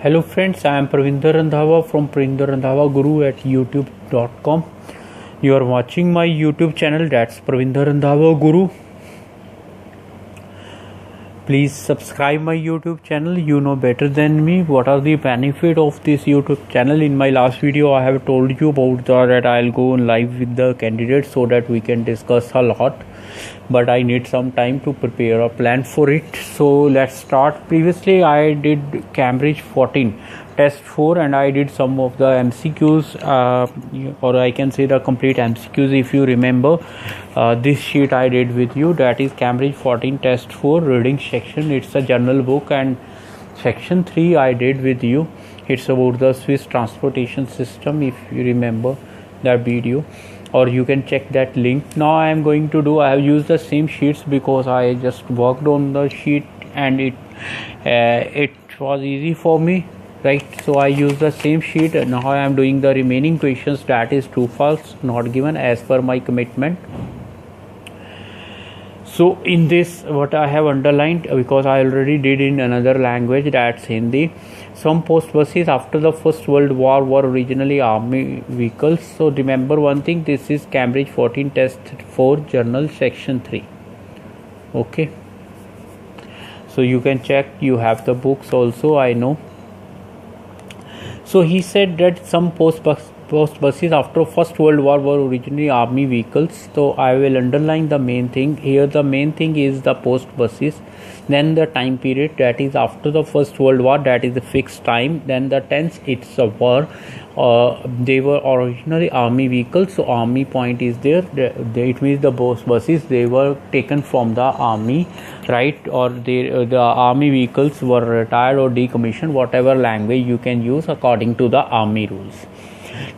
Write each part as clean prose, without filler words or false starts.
Hello friends, I am Pravinder Randhawa from Pravinder Randhawa Guru at youtube.com. You are watching my YouTube channel, that's Pravinder Randhawa Guru. Please subscribe my YouTube channel. You know better than me what are the benefit of this YouTube channel. In my last video I have told you about that I'll go live with the candidates so that we can discuss a lot, but I need some time to prepare a plan for it. So let's start. Previously I did Cambridge 14 test 4 and I did some of the MCQs, or I can say the complete MCQs. If you remember, this sheet I did with you, that is Cambridge 14 test 4 reading section. It's a journal book, and section 3 I did with you. It's about the Swiss transportation system, if you remember that video, or you can check that link. Now I am going to do, I have used the same sheets because I just worked on the sheet and it was easy for me, right? So I use the same sheet. Now I am doing the remaining questions, that is true false not given as per my commitment. So in this, what I have underlined, because I already did in another language, that's Hindi. Some post buses after the First World War were originally army vehicles. So remember one thing, this is Cambridge 14 test 4 journal section 3. Okay, so you can check, you have the books also, I know. So he said that some post buses after First World War were originally army vehicles. So I will underline the main thing here. The main thing is the post buses, then the time period, that is after the First World War, that is the fixed time, then the tense, it's a war. They were originally army vehicles. So army point is there. It means the post buses, they were taken from the army, right? Or the army vehicles were retired or decommissioned, whatever language you can use according to the army rules.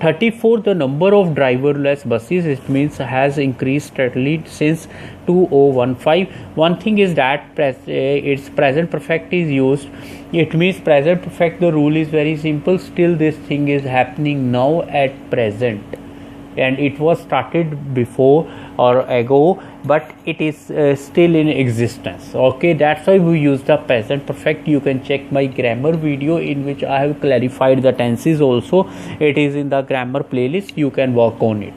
34, the number of driverless buses, it means has increased steadily since 2015. One thing is that its present perfect is used. It means present perfect, the rule is very simple. Still this thing is happening now at present, and it was started before or ago, but it is still in existence. Okay, that's why we use the present perfect. You can check my grammar video in which I have clarified the tenses also. It is in the grammar playlist, you can work on it.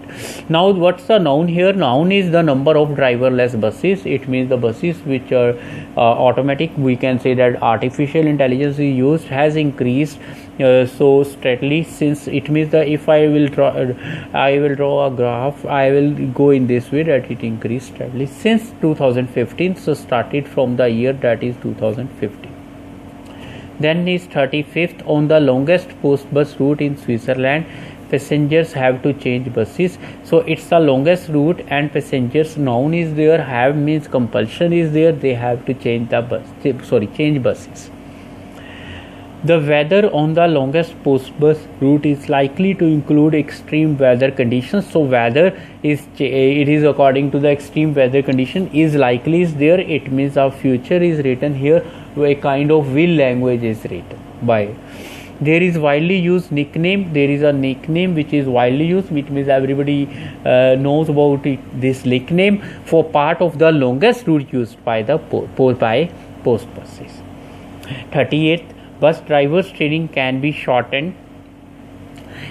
Now what's the noun here? Noun is the number of driverless buses. It means the buses which are automatic. We can say that artificial intelligence is used, has increased so steadily since, it means that if I will draw a graph, I will go in this way, that it increased steadily since 2015. So started from the year, that is 2015. Then is 35th, on the longest post bus route in Switzerland, passengers have to change buses. So it's the longest route and passengers, noun is there, have means compulsion is there, they have to change the change buses. The weather on the longest post bus route is likely to include extreme weather conditions. So weather is, it is according to the extreme weather condition, is likely is there. It means our future is written here, a kind of will language is written by. There is widely used nickname. There is a nickname which is widely used, which means everybody knows about it, this nickname for part of the longest route used by the post buses. 38th, bus drivers training can be shortened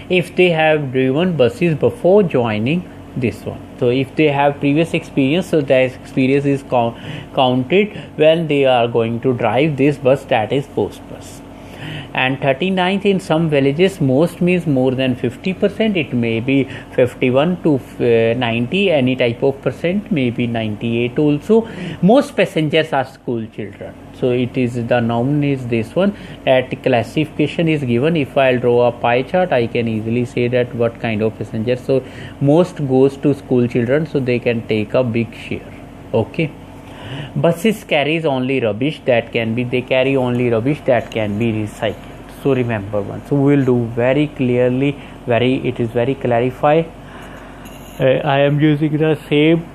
if they have driven buses before joining this one. So if they have previous experience, so that experience is counted when they are going to drive this bus, that is post bus. And 39th, in some villages, most means more than 50%. It may be 51 to 90, any type of percent, maybe 98 also. Most passengers are school children. So it is, the noun is this one, that classification is given. If I'll draw a pie chart, I can easily say that what kind of passengers. So most goes to school children, so they can take a big share. Okay. Buses carries only rubbish that can be, they carry only rubbish that can be recycled. So remember one. So we will do very clearly, it is very clarified. I am using the same,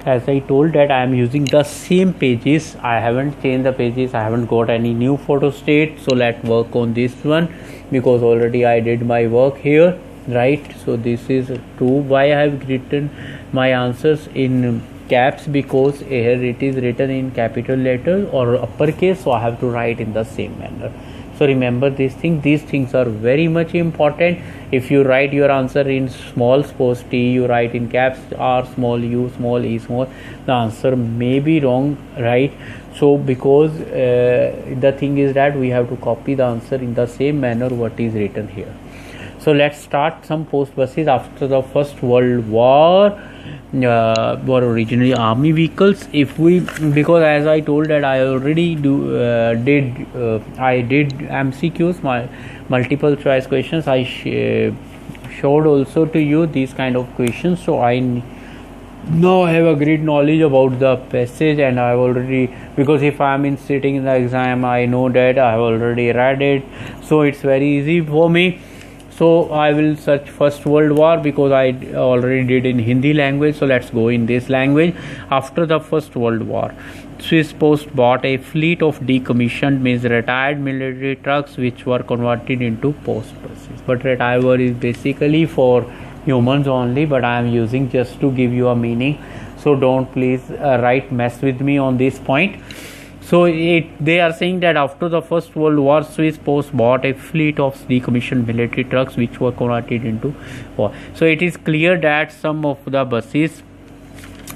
as I told that I am using the same pages. I haven't changed the pages. I haven't got any new photo state. So let's work on this one, because already I did my work here, right? So this is true. Why I have written my answers in caps? Because here it is written in capital letter or uppercase, so I have to write in the same manner. So remember these things are very much important. If you write your answer in small, suppose T, you write in caps R, small u, small e, small, the answer may be wrong, right? So because the thing is that we have to copy the answer in the same manner what is written here. So let's start. Some post buses after the First World War were originally army vehicles. If we, because as I told that I already did MCQs, my multiple choice questions. I showed also to you these kind of questions. So I now have a great knowledge about the passage, and I have already, because if I am sitting in the exam, I know that I have already read it, so it's very easy for me. So I will search First World War because I already did in Hindi language. So let's go in this language. After the First World War, Swiss Post bought a fleet of decommissioned, means retired military trucks which were converted into post buses. But retired is basically for humans only, but I am using just to give you a meaning. So don't please mess with me on this point. So they are saying that after the First World War, Swiss Post bought a fleet of decommissioned military trucks which were converted into war. So it is clear that some of the buses,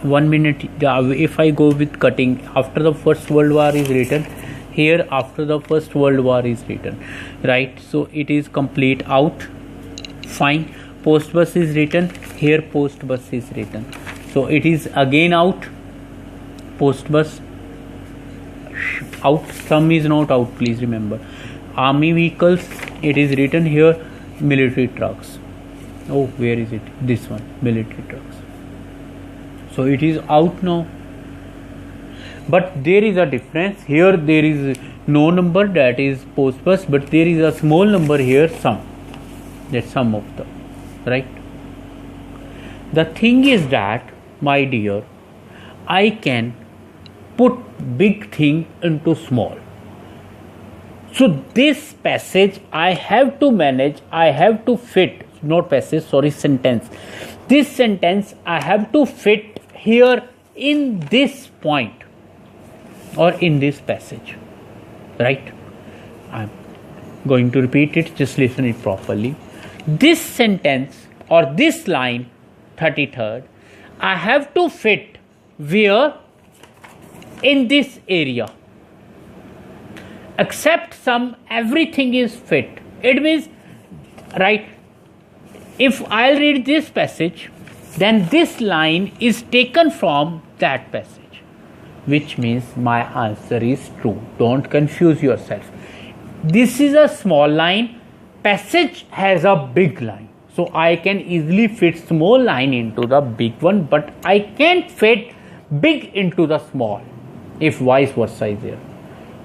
1 minute, if I go with cutting, after the First World War is written here, after the First World War is written, right? So it is complete out, fine. Post bus is written here, post bus is written. So it is again out, post bus out, some is not out, please remember. Army vehicles, it is written here, military trucks. Oh, where is it? This one, military trucks. So it is out now. But there is a difference. Here there is no number, that is post bus, but there is a small number here, some. That's some of them, right? The thing is that, my dear, I can put big thing into small. So this passage I have to manage, I have to fit, not passage, sorry, sentence. This sentence I have to fit here in this point or in this passage, right? I'm going to repeat it, just listen it properly. This sentence or this line, 33rd, I have to fit where? In this area, except some, everything is fit. It means, right, if I'll read this passage, then this line is taken from that passage, which means my answer is true. Don't confuse yourself. This is a small line, passage has a big line, so I can easily fit small line into the big one, but I can't fit big into the small. If vice versa is there,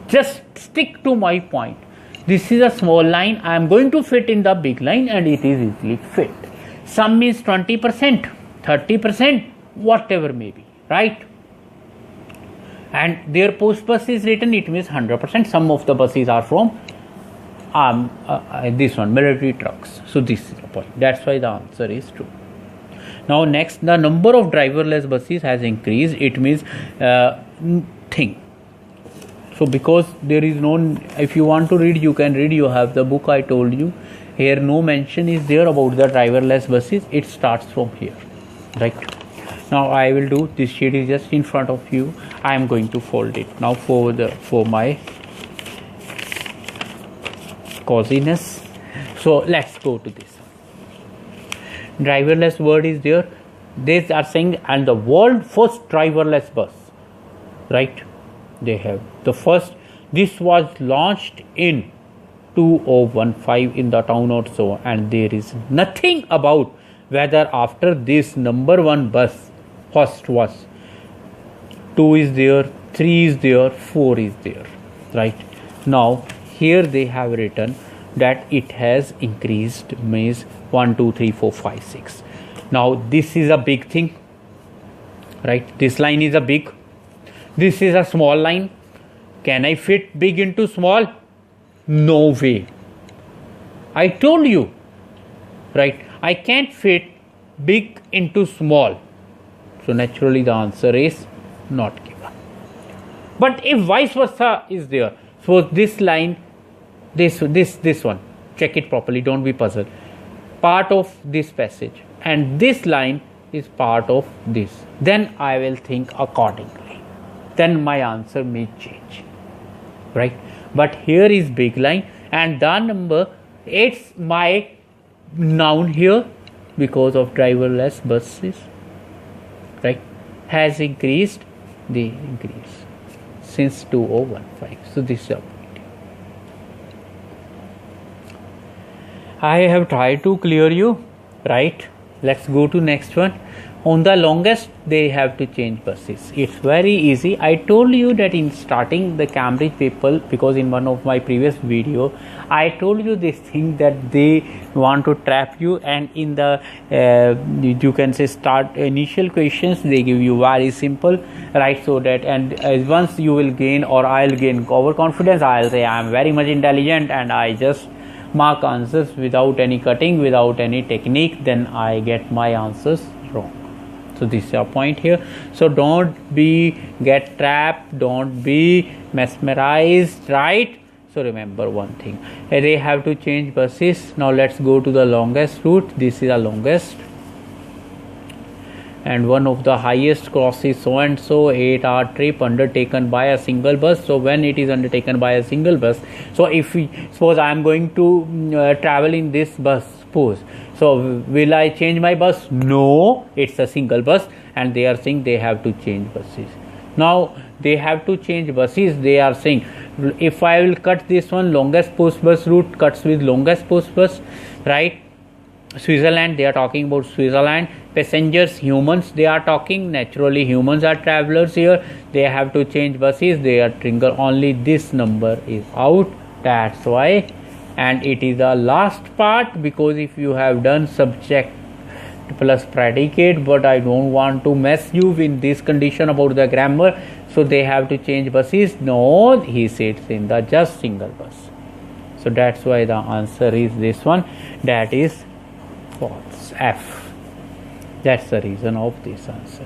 just stick to my point. This is a small line, I am going to fit in the big line, and it is easily fit. Some means 20%, 30%, whatever may be, right? And their post bus is written, it means 100%. Some of the buses are from this one, military trucks. So this is the point. That's why the answer is true. Now next, the number of driverless buses has increased. It means thing. So because there is no, if you want to read, you can read, you have the book I told you. Here no mention is there about the driverless buses. It starts from here, right? Now I will do, this sheet is just in front of you. I am going to fold it now for my coziness. So let's go to this. Driverless word is there. They are saying, and the world first driverless bus, right? They have the first. This was launched in 2015 in the town or so, and there is nothing about whether after this number one bus first was 2 is there, 3 is there, 4 is there, right? Now here they have written that it has increased, means 1 2 3 4 5 6. Now this is a big thing, right? This line is a big, this is a small line. Can I fit big into small? No way. I told you, right? I can't fit big into small. So naturally the answer is not given. But if vice versa is there, so this line This one, check it properly, don't be puzzled. Part of this passage, and this line is part of this. Then I will think accordingly. Then my answer may change, right? But here is big line, and the number, it's my noun here because of driverless buses, right? Has increased, the increase since 2015. So this is a point. I have tried to clear you, right? Let's go to next one. On the longest, they have to change buses. It's very easy. I told you that in starting the Cambridge people, because in one of my previous video, I told you this thing that they want to trap you, and in the you can say start initial questions, they give you very simple, right? So that, and once you will gain, or I'll gain overconfidence, I'll say I am very much intelligent and I just mark answers without any cutting, without any technique, then I get my answers wrong. So this is a point here. So don't be get trapped, don't be mesmerized, right? So remember one thing, they have to change buses. Now let's go to the longest route. This is the longest, and one of the highest crosses so and so 8-hour trip undertaken by a single bus. So when it is undertaken by a single bus, so if we suppose I am going to travel in this bus, suppose, so will I change my bus? No, it's a single bus, and they are saying they have to change buses. Now they have to change buses. They are saying, if I will cut this one, longest post bus route cuts with longest post bus, right? Switzerland, they are talking about Switzerland. Passengers, humans, they are talking, naturally humans are travelers here. They have to change buses. They are trigger, only this number is out, that's why. And it is the last part, because if you have done subject plus predicate, but I don't want to mess you in this condition about the grammar, so they have to change buses. No, he sits in the just single bus. So that's why the answer is this one, that is false, F. That's the reason of this answer.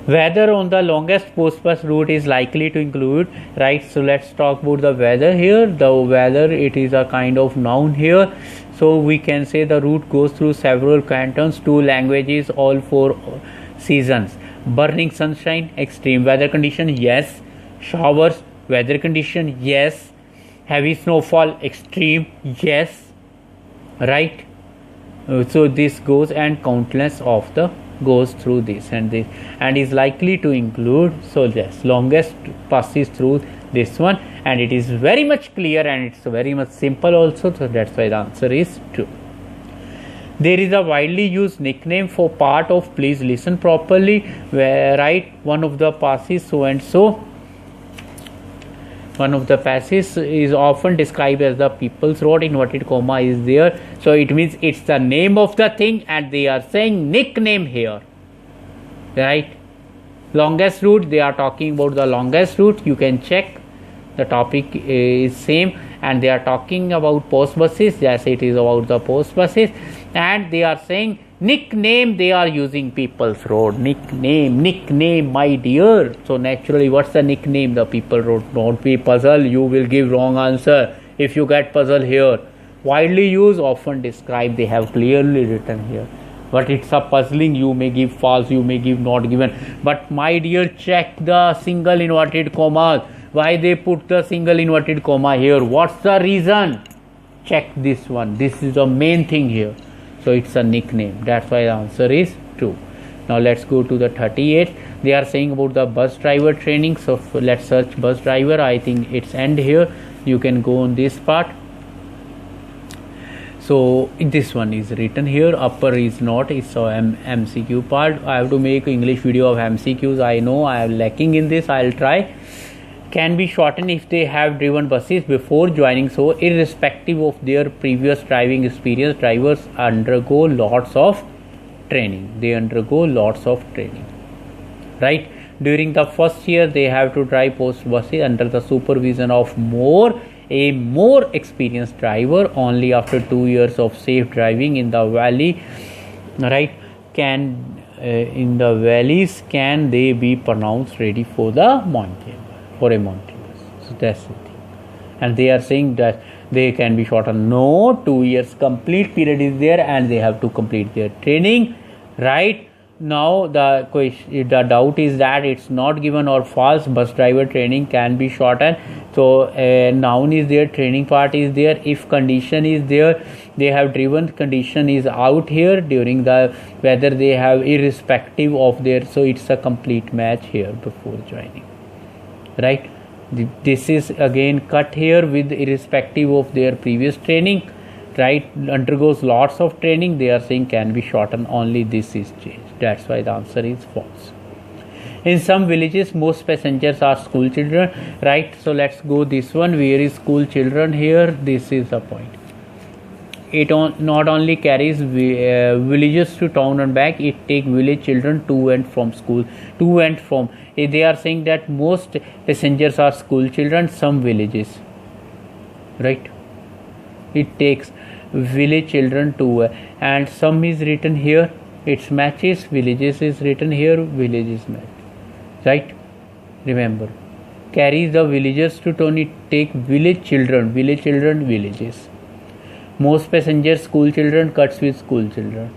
Weather on the longest post bus route is likely to include, right? So let's talk about the weather here. The weather, it is a kind of noun here. So we can say the route goes through several cantons, 2 languages, all 4 seasons. Burning sunshine, extreme weather condition, yes. Showers, weather condition, yes. Heavy snowfall, extreme, yes. Right? So this goes, and countless of the goes through this and this, and is likely to include. So yes, longest passes through this one, and it is very much clear, and it's very much simple also. So that's why the answer is true. There is a widely used nickname for part of, please listen properly, where, right, one of the passes so and so. One of the passes is often described as the People's Road, inverted comma is there. So it means it's the name of the thing, and they are saying nickname here, right? Longest route, they are talking about the longest route. You can check, the topic is same, and they are talking about post buses. Yes, it is about the post buses, and they are saying nickname, they are using People's Road. Nickname, my dear. So naturally, what's the nickname? The People Road. Don't be puzzled, you will give wrong answer if you get puzzled here. Widely used, often described, they have clearly written here. But it's a puzzling, you may give false, you may give not given. But my dear, check the single inverted commas. Why they put the single inverted comma here? What's the reason? Check this one. This is the main thing here. So it's a nickname. That's why the answer is true. Now let's go to the 38. They are saying about the bus driver training. So let's search bus driver. I think it's end here. You can go on this part. So this one is written here. Upper is not. It's a MCQ part. I have to make English video of MCQs. I know I am lacking in this. I'll try. Can be shortened if they have driven buses before joining. So irrespective of their previous driving experience, drivers undergo lots of training. They undergo lots of training, right? During the first year, they have to drive post buses under the supervision of a more experienced driver. Only after 2 years of safe driving in the valley, right, in the valleys can they be pronounced ready for the mountain. For a mountain bus. So that's the thing. and they are saying that they can be shortened. No, 2 years complete period is there, and they have to complete their training, right? Now the question, the doubt is that it's not given or false. Bus driver training can be shortened. So noun is there, training part is there. If condition is there, they have driven, condition is out here during the whether they have irrespective of their, so it's a complete match here before joining, right? This is again cut here with irrespective of their previous training, right? Undergoes lots of training, they are saying can be shortened, only this is changed. That's why the answer is false. In some villages most passengers are school children, right? So let's go this one. Where is school children here? This is the point. It not only carries villages to town and back, it take village children to and from school, to and from. They are saying that most passengers are school children, some villages, right? It takes village children to, and some is written here, its matches, villages is written here, villages match, right? Remember, carries the villagers to town, it take village children, villages. Most passengers school children, cuts with school children.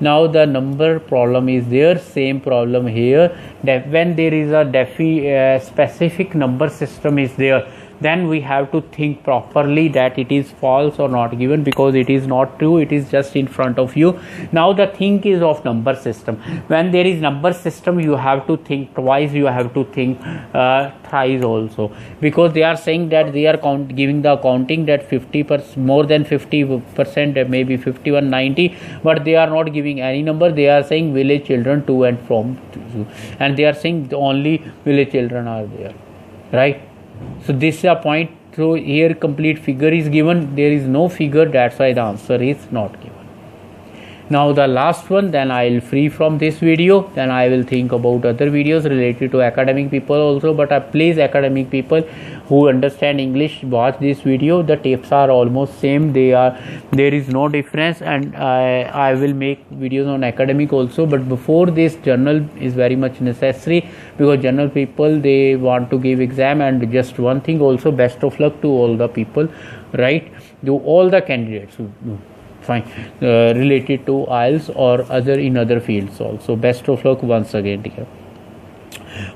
Now the number problem is there, same problem here, that when there is a specific number system is there, then we have to think properly that it is false or not given, because it is not true, it is just in front of you. Now the thing is of number system. When there is number system, you have to think twice, you have to think thrice also, because they are saying that they are giving the accounting that 50%, more than 50%, maybe 51, 90, but they are not giving any number. They are saying village children to and from, and they are saying only village children are there, right? So this is a point. So here complete figure is given, there is no figure, that's why the answer is not given. Now the last one, then I will free from this video, then I will think about other videos related to academic people also. But please, academic people who understand English, watch this video. The tips are almost same, there is no difference, and I will make videos on academic also. But before this, journal is very much necessary, because general people, they want to give exam. And just one thing also, best of luck to all the people, right? To all the candidates, fine, related to Ielts or other in other fields also. Best of luck once again, dear.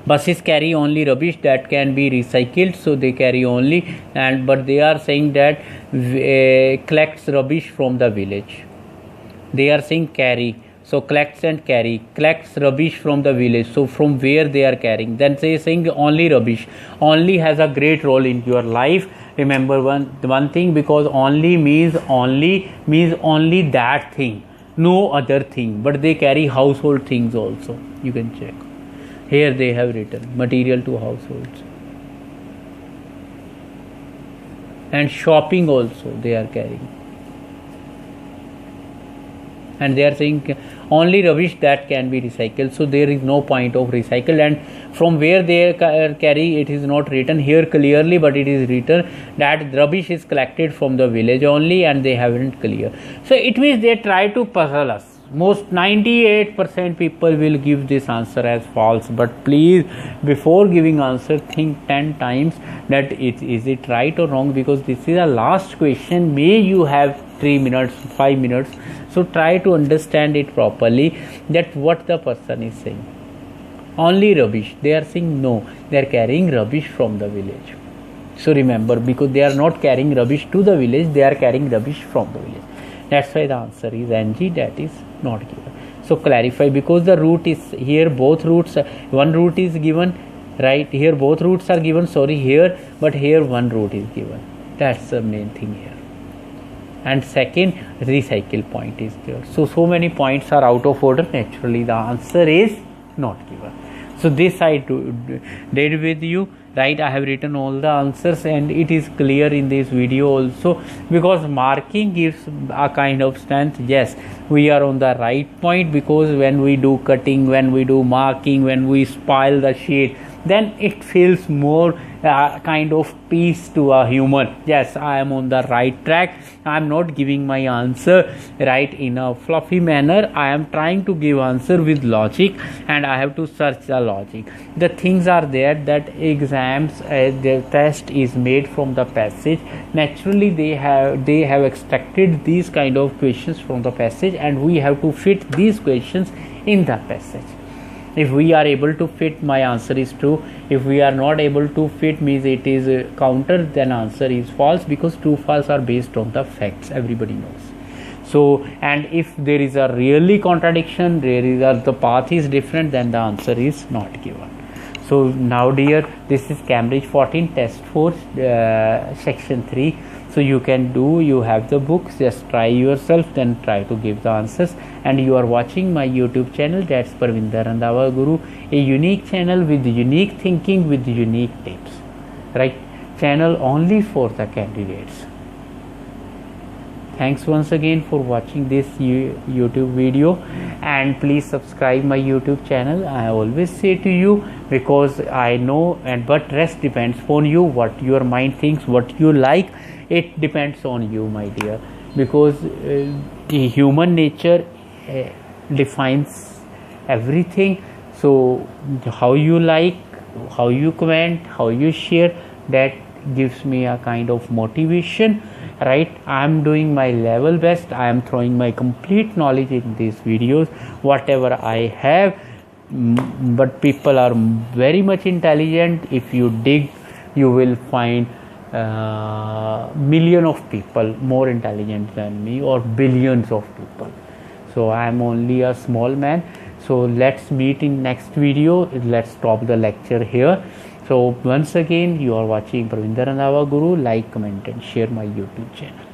Buses carry only rubbish that can be recycled, so they carry only, and but they are saying that collects rubbish from the village. They are saying carry, so collects and carry, collects rubbish from the village. So from where they are carrying, then they are saying only rubbish. Only has a great role in your life. Remember one thing, because only means only that thing, no other thing. But they carry household things also, you can check. Here they have written material to households, and shopping also they are carrying. And they are saying only rubbish that can be recycled, so there is no point of recycle. And from where they carry, it is not written here clearly, but it is written that rubbish is collected from the village only, and they haven't clear. So it means they try to puzzle us. Most 98% people will give this answer as false. But please, before giving answer, think 10 times that is it right or wrong, because this is a last question. May you have 3 minutes, 5 minutes, so try to understand it properly, that what the person is saying. Only rubbish, they are saying no, they are carrying rubbish from the village. So remember, because they are not carrying rubbish to the village, they are carrying rubbish from the village. That's why the answer is NG, that is not given. So clarify, because the route is here, both routes, one route is given, right? Here both routes are given, sorry, here, but here one route is given. That's the main thing here. And second, recycle point is there. So many points are out of order. Naturally, the answer is not given. So this I did with you, right? I have written all the answers, and it is clear in this video also, because marking gives a kind of strength. Yes, we are on the right point, because when we do cutting, when we do marking, when we spoil the sheet, then it feels more kind of peace to a human. Yes, I am on the right track. I am not giving my answer right in a fluffy manner. I am trying to give answer with logic, and I have to search the logic. The things are there that exams, the test is made from the passage. Naturally, they have extracted these kind of questions from the passage, and we have to fit these questions in the passage. If we are able to fit, my answer is true. If we are not able to fit, means it is counter, then answer is false, because true false are based on the facts, everybody knows. So, and if there is a really contradiction, the path is different, then the answer is not given. So now dear, this is Cambridge 14 test 4 section 3. So you can do, you have the books, just try yourself, then try to give the answers. And you are watching my YouTube channel, that's Parvinder Randhawa Guru, a unique channel with unique thinking, with unique tips, right? Channel only for the candidates. Thanks once again for watching this YouTube video, and please subscribe my YouTube channel. I always say to you, because I know, but rest depends on you, what your mind thinks, what you like. It depends on you, my dear, because the human nature defines everything. So how you like, how you comment, how you share, that gives me a kind of motivation, right? I am doing my level best. I am throwing my complete knowledge in these videos, whatever I have. But people are very much intelligent. If you dig, you will find million of people more intelligent than me, or billions of people. So I am only a small man. So let's meet in next video. Let's stop the lecture here. So once again, you are watching Parvinder Randhawa Guru. Like, comment and share my YouTube channel.